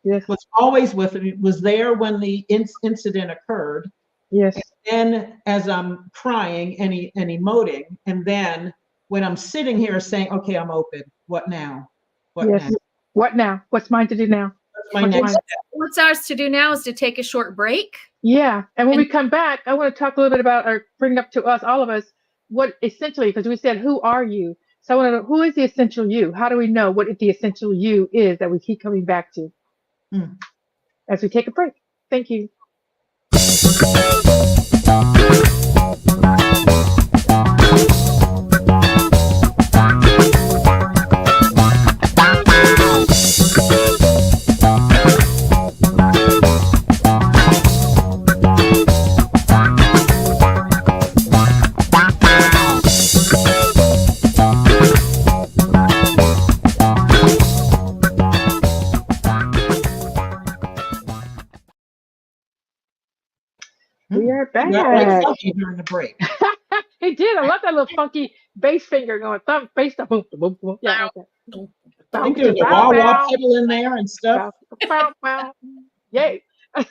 Yes. Was always with me, was there when the incident occurred. Yes. And then as I'm crying and emoting, and then when I'm sitting here saying, okay, I'm open. What now? What now? What now? What's mine to do now? My next step. What's ours to do now is to take a short break. Yeah. And when we come back, I want to talk a little bit about, or bring up to us, all of us, what essentially, because we said, who are you? So I want to know, who is the essential you? How do we know what the essential you is that we keep coming back to as we take a break? Thank you. We are back. Like funky during the break. He did. I love that little funky bass finger going thump, bass thump, boom, boom, boom. Yeah, like that. I think there's a wah-wah pedal in there and stuff. Yay. So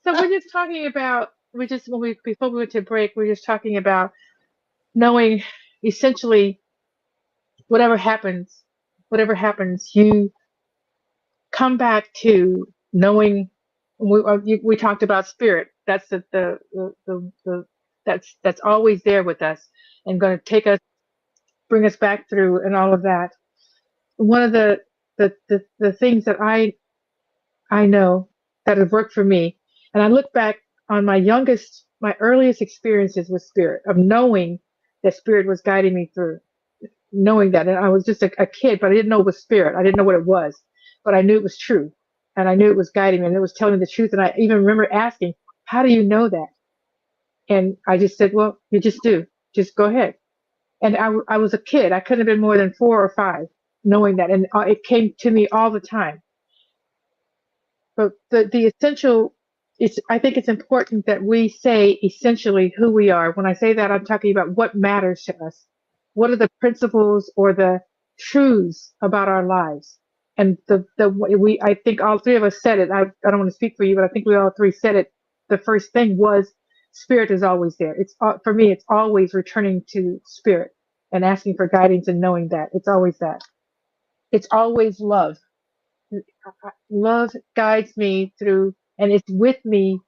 we're just talking about, before we went to break, we're just talking about knowing essentially whatever happens, you come back to knowing. We talked about spirit. That's that's always there with us and going to bring us back through and all of that. One of the things that I know that have worked for me, and I look back on my earliest experiences with spirit, of knowing that spirit was guiding me through, knowing that. And I was just a kid, but I didn't know it was spirit. I didn't know what it was, but I knew it was true. And I knew it was guiding me and it was telling me the truth. And I even remember asking, how do you know that? And I just said, well, you just do. Just go ahead. And I was a kid. I couldn't have been more than 4 or 5, knowing that. And it came to me all the time. But the essential, I think it's important that we say essentially who we are. When I say that, I'm talking about what matters to us. What are the principles or the truths about our lives? And I think all 3 of us said it. I don't want to speak for you, but I think we all 3 said it. The first thing was spirit is always there. It's for me, it's always returning to spirit and asking for guidance and knowing that it's always that. It's always love. Love guides me through, and it's with me.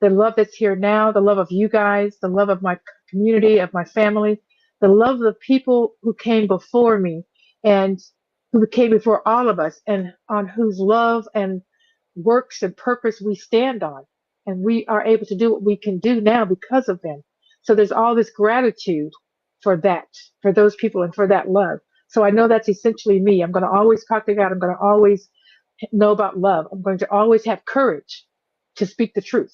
The love that's here now, the love of you guys, the love of my community, of my family, the love of the people who came before me and who came before all of us, and on whose love and works and purpose we stand on. And we are able to do what we can do now because of them. So there's all this gratitude for that, for those people and for that love. So I know that's essentially me. I'm going to always talk to God. I'm going to always know about love. I'm going to always have courage to speak the truth.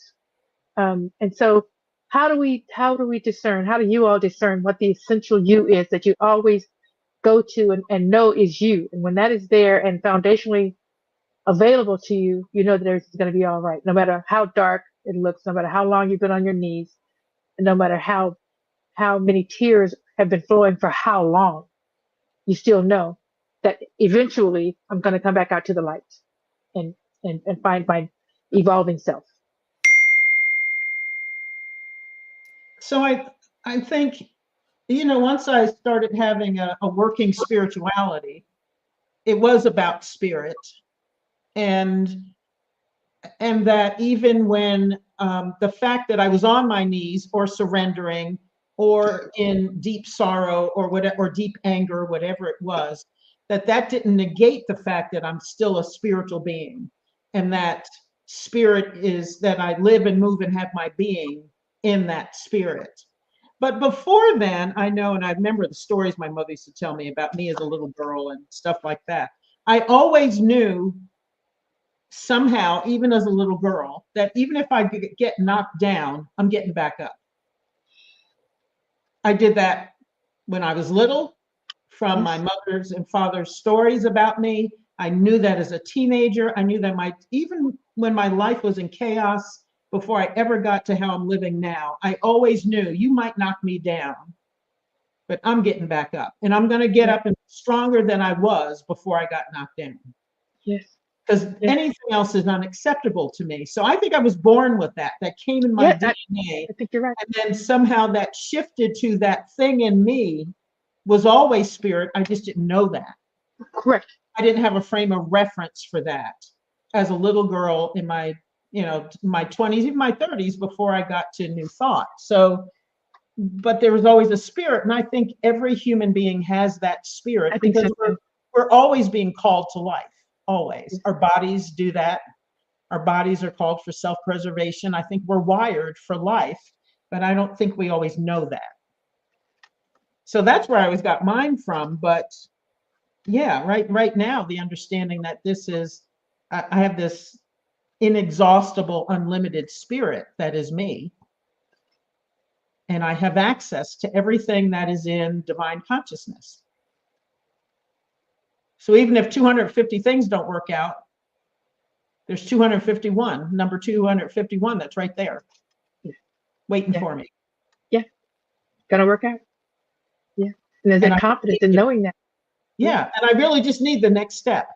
And so how do we discern? How do you all discern what the essential you is that you always go to and know is you? And when that is there and foundationally available to you, you know that everything's going to be all right, no matter how dark it looks, no matter how long you've been on your knees, and no matter how many tears have been flowing for how long, you still know that eventually I'm going to come back out to the light and find my evolving self. So I think, once I started having a working spirituality, it was about spirit, and that even when the fact that I was on my knees or surrendering or in deep sorrow or whatever, or deep anger, whatever it was, that didn't negate the fact that I'm still a spiritual being, and that spirit is that I live and move and have my being in that spirit. But before then, I know, and I remember the stories my mother used to tell me about me as a little girl and stuff like that. I always knew somehow, even as a little girl, that even if I get knocked down, I'm getting back up. I did that when I was little, from my mother's and father's stories about me. I knew that as a teenager. I knew that even when my life was in chaos, before I ever got to how I'm living now, I always knew you might knock me down, but I'm getting back up, and I'm going to get up and stronger than I was before I got knocked down. Yes. Because anything else is unacceptable to me. So I think I was born with that. That came in my DNA. I think you're right. And then somehow that shifted to that thing in me was always spirit. I just didn't know that. Correct. I didn't have a frame of reference for that as a little girl in my, my 20s, even my 30s, before I got to New Thought. So, but there was always a spirit. And I think every human being has that spirit, because we're always being called to life. Always. Our bodies do that. Our bodies are called for self-preservation. I think we're wired for life, but I don't think we always know that. So that's where I always got mine from. But yeah, right now, the understanding that I have this inexhaustible, unlimited spirit that is me. And I have access to everything that is in divine consciousness. So even if 250 things don't work out, there's 251, number 251, that's right there, waiting for me. Yeah, gonna work out. Yeah, and there's that confidence in knowing that. Yeah, and I really just need the next step.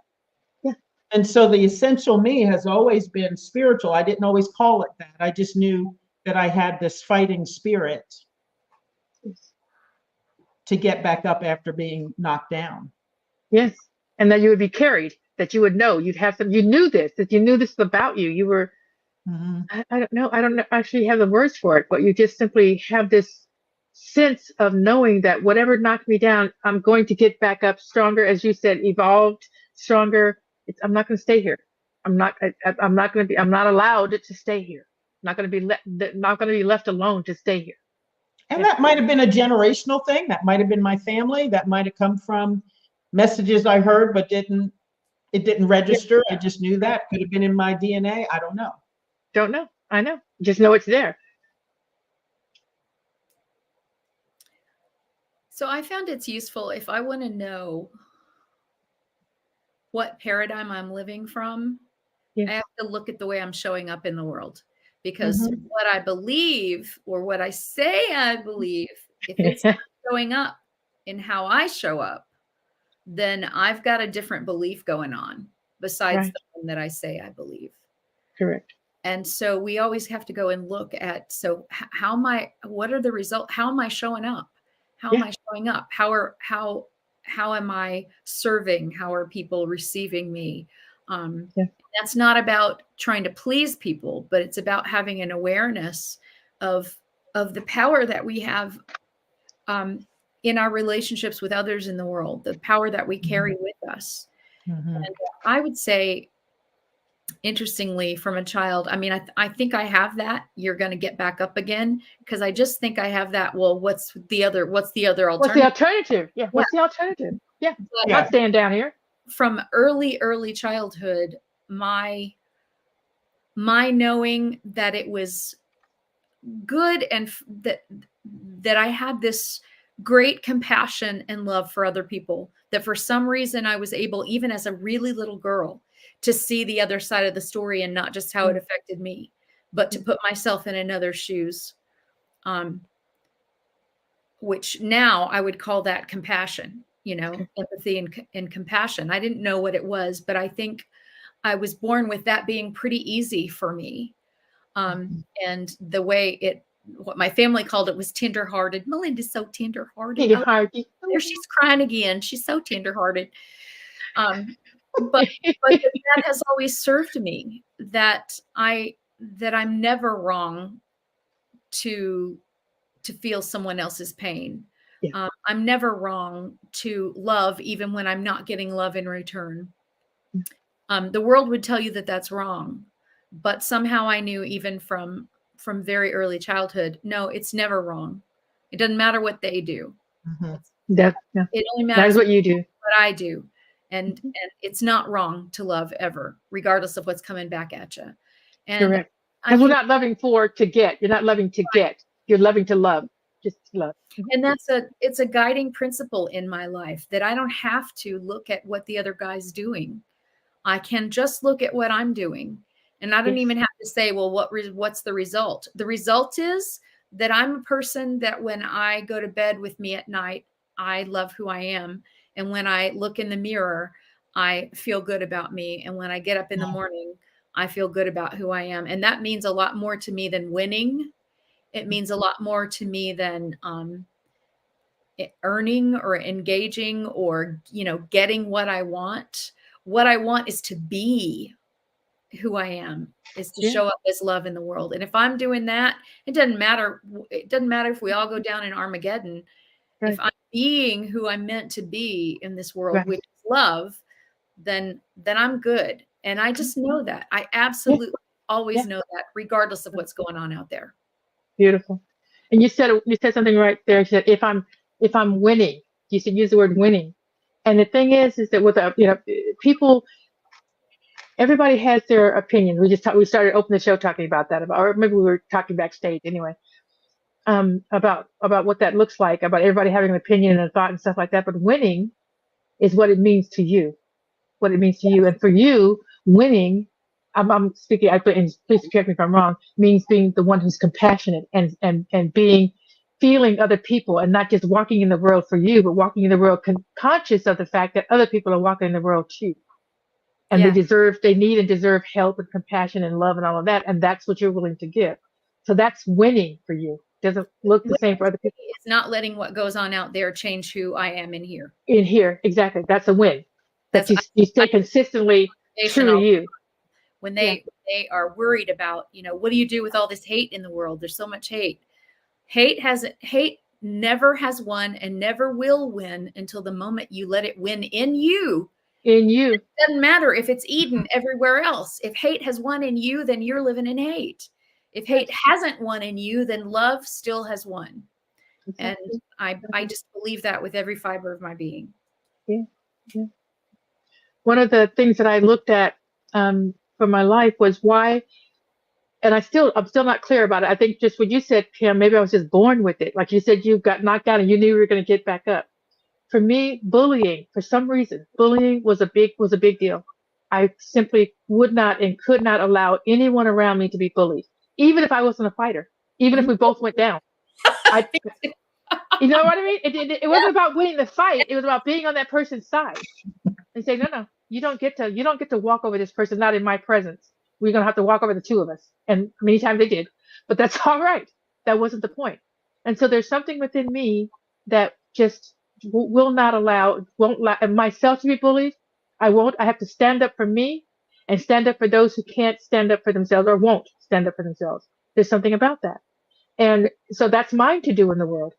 Yeah. And so the essential me has always been spiritual. I didn't always call it that. I just knew that I had this fighting spirit to get back up after being knocked down. Yes. And that you would be carried, that you would know, you knew this about you. You were, I don't know, actually have the words for it, but you just simply have this sense of knowing that whatever knocked me down, I'm going to get back up stronger, as you said, evolved, stronger. I'm not going to stay here. I'm not allowed to stay here. I'm not going to be left alone to stay here. And that might have been a generational thing. That might have been my family. That might have come from messages I heard, but it didn't register. I just knew that. Could have been in my DNA. I don't know. Don't know. I know. Just know it's there. So I found it's useful if I want to know what paradigm I'm living from, I have to look at the way I'm showing up in the world, because what I believe or what I say I believe, if it's not showing up in how I show up, then I've got a different belief going on besides the one that I say I believe. Correct. And so we always have to go and look at, so what are the results? How am I showing up? How am I showing up? How am I serving? How are people receiving me? That's not about trying to please people, but it's about having an awareness of the power that we have in our relationships with others in the world, the power that we carry with us. And I would say, interestingly, from a child, I mean, I think I have that. You're going to get back up again, because I just think I have that. Well, what's the other alternative? What's the alternative? Yeah. What's the alternative? Yeah. I'm not staying down here. From early childhood, my knowing that it was good and that I had this great compassion and love for other people, that for some reason I was able, even as a really little girl, to see the other side of the story and not just how it affected me, but to put myself in another's shoes. Which now I would call that compassion, empathy and compassion. I didn't know what it was, but I think I was born with that being pretty easy for me. And the way what my family called it was tenderhearted. Melinda's so tenderhearted. There she's crying again. She's so tenderhearted. But that has always served me, that I'm never wrong to feel someone else's pain. Yeah. I'm never wrong to love, even when I'm not getting love in return. The world would tell you that that's wrong, but somehow I knew, even from very early childhood, no, it's never wrong. It doesn't matter what they do. It only matters that's what you do, what I do. And it's not wrong to love ever, regardless of what's coming back at you. And correct. Because we're not loving to get. You're not loving to get. You're loving to love, just to love. And it's a guiding principle in my life, that I don't have to look at what the other guy's doing. I can just look at what I'm doing. And I don't even have to say, well, what's the result? The result is that I'm a person that when I go to bed with me at night, I love who I am. And when I look in the mirror, I feel good about me. And when I get up in the morning, I feel good about who I am. And that means a lot more to me than winning. It means a lot more to me than earning or engaging or, getting what I want. What I want is to be who I am, is to show up as love in the world. And if I'm doing that, it doesn't matter. It doesn't matter if we all go down in Armageddon. Right. If I'm being who I'm meant to be in this world, which is love, then I'm good. And I just know that. I absolutely always know that, regardless of what's going on out there. Beautiful. And you said something right there. You said, if I'm winning, you should use the word winning. And the thing is that with people, everybody has their opinion. We started opening the show talking about that, or maybe we were talking backstage anyway, about what that looks like, about everybody having an opinion and a thought and stuff like that. But winning is what it means to you, and for you, winning. I'm speaking. Please correct me if I'm wrong. Means being the one who's compassionate and feeling other people, and not just walking in the world for you, but walking in the world conscious of the fact that other people are walking in the world too, and they need and deserve help and compassion and love and all of that, and that's what you're willing to give. So that's winning for you. Doesn't look the same for other people. It's not letting what goes on out there change who I am in here. In here, exactly. That's a win. That you stay consistently true to you. When they are worried about, what do you do with all this hate in the world? There's so much hate. Hate never has won and never will win until the moment you let it win in you. In you. It doesn't matter if it's Eden everywhere else. If hate has won in you, then you're living in hate. If hate hasn't won in you, then love still has won. And I just believe that with every fiber of my being. Yeah. One of the things that I looked at for my life was why, and I'm still not clear about it. I think just what you said, Pam, maybe I was just born with it. Like you said, you got knocked down and you knew you were going to get back up. For me, bullying, for some reason, was a big deal. I simply would not and could not allow anyone around me to be bullied, even if I wasn't a fighter, even if we both went down. You know what I mean? It wasn't about winning the fight. It was about being on that person's side and say, no, you don't get to walk over this person, not in my presence. We're going to have to walk over the two of us. And many times they did, but that's all right. That wasn't the point. And so there's something within me that just won't allow myself to be bullied. I won't. I have to stand up for me and stand up for those who can't stand up for themselves or won't stand up for themselves. There's something about that. And so that's mine to do in the world.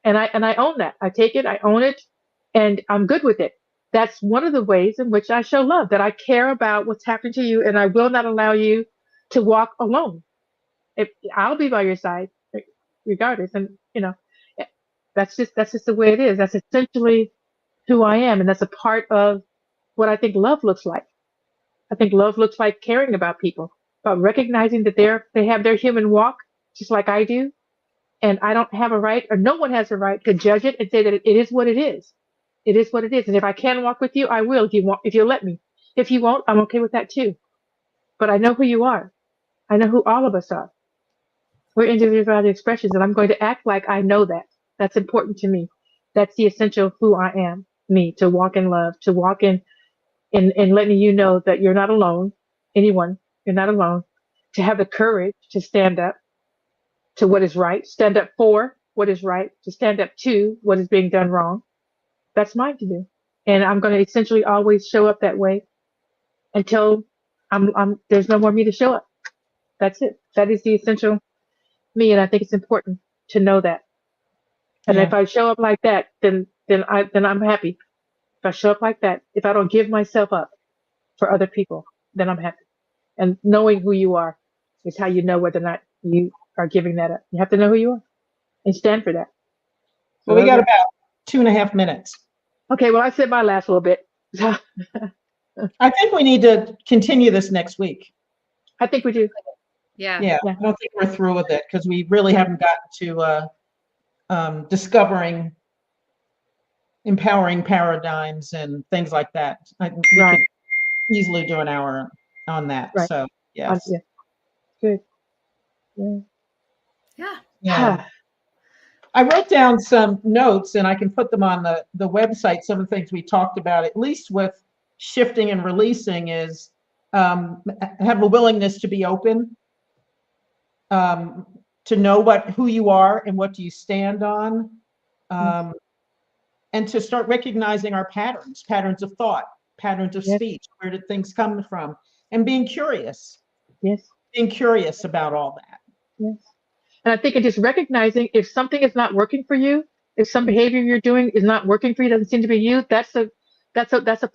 And I own that. I take it, I own it, and I'm good with it. That's one of the ways in which I show love, that I care about what's happening to you, and I will not allow you to walk alone. I'll be by your side regardless. And that's just the way it is. That's essentially who I am. And that's a part of what I think love looks like. I think love looks like caring about people, about recognizing that they have their human walk just like I do. And I don't have a right, or no one has a right to judge it and say that it is what it is. It is what it is. And if I can walk with you, I will if you'll let me. If you won't, I'm okay with that too. But I know who you are. I know who all of us are. We're individuality expressions, and I'm going to act like I know that. That's important to me. That's the essential of who I am, me, to walk in love, to walk in letting you know that you're not alone, anyone, you're not alone, to have the courage to stand up to what is right, stand up for what is right, to stand up to what is being done wrong. That's mine to do. And I'm going to essentially always show up that way until there's no more me to show up. That's it. That is the essential me. And I think it's important to know that. And Yeah. if I show up like that, then I'm happy. If I show up like that, if I don't give myself up for other people, then I'm happy. And knowing who you are is how you know whether or not you are giving that up. You have to know who you are and stand for that. Well, we got about 2.5 minutes. Okay, well, I said my last little bit. I think we need to continue this next week. I think we do. Yeah. Yeah, I don't think we're through with it because we really haven't gotten to discovering empowering paradigms and things like that. We could easily do an hour on that. Right. So, yes. Yeah. Good. Yeah. Yeah. Yeah. I wrote down some notes and I can put them on the website. Some of the things we talked about, at least with shifting and releasing, is have a willingness to be open, to know who you are and what do you stand on, and to start recognizing our patterns of thought, patterns of speech. Where did things come from? And being curious. Yes. Being curious about all that. Yes. And I think it's just recognizing if something is not working for you, if some behavior you're doing is not working for you, doesn't seem to be you, that's a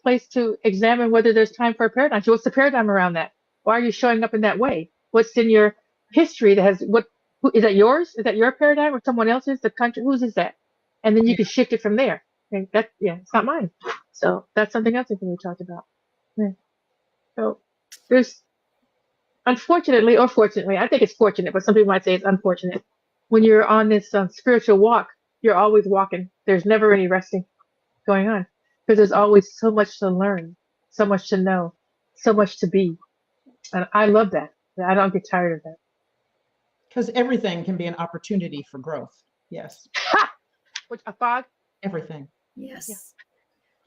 place to examine whether there's time for a paradigm. So what's the paradigm around that? Why are you showing up in that way? What's in your history that has who, is that yours? Is that your paradigm or someone else's? The country, whose is that? And then you can shift it from there. And it's not mine. So that's something else I think we talked about. Yeah. So there's, unfortunately or fortunately, I think it's fortunate, but some people might say it's unfortunate. When you're on this spiritual walk, you're always walking. There's never any resting going on because there's always so much to learn, so much to know, so much to be. And I love that. I don't get tired of that. Because everything can be an opportunity for growth. Yes. Which a fog? Everything. Yes. Yeah.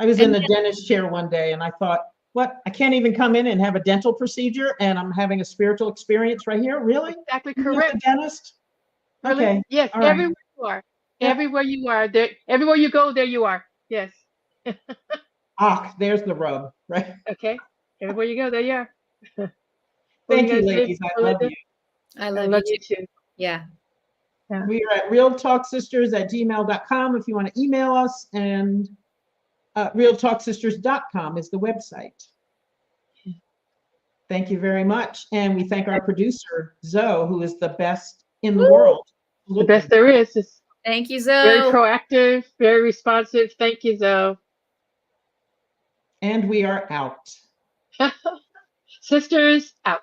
I was in the dentist chair one day and I thought, what? I can't even come in and have a dental procedure and I'm having a spiritual experience right here? Really? Exactly You're correct. the dentist? Really? Okay. Yes, All right. everywhere you are. Yeah. Everywhere you are. There, everywhere you go, there you are. Yes. There's the rub, right? Okay. Everywhere you go, there you are. Thank you, ladies. I love you. I I love love you you too. too. Yeah. We are at realtalksisters@gmail.com if you want to email us, and realtalksisters.com is the website. Thank you very much. And we thank our producer, Zoe, who is the best in the world. The best there is. Just Thank you, very Zoe. proactive, very responsive. Thank you, Zoe. And we are out. Sisters out.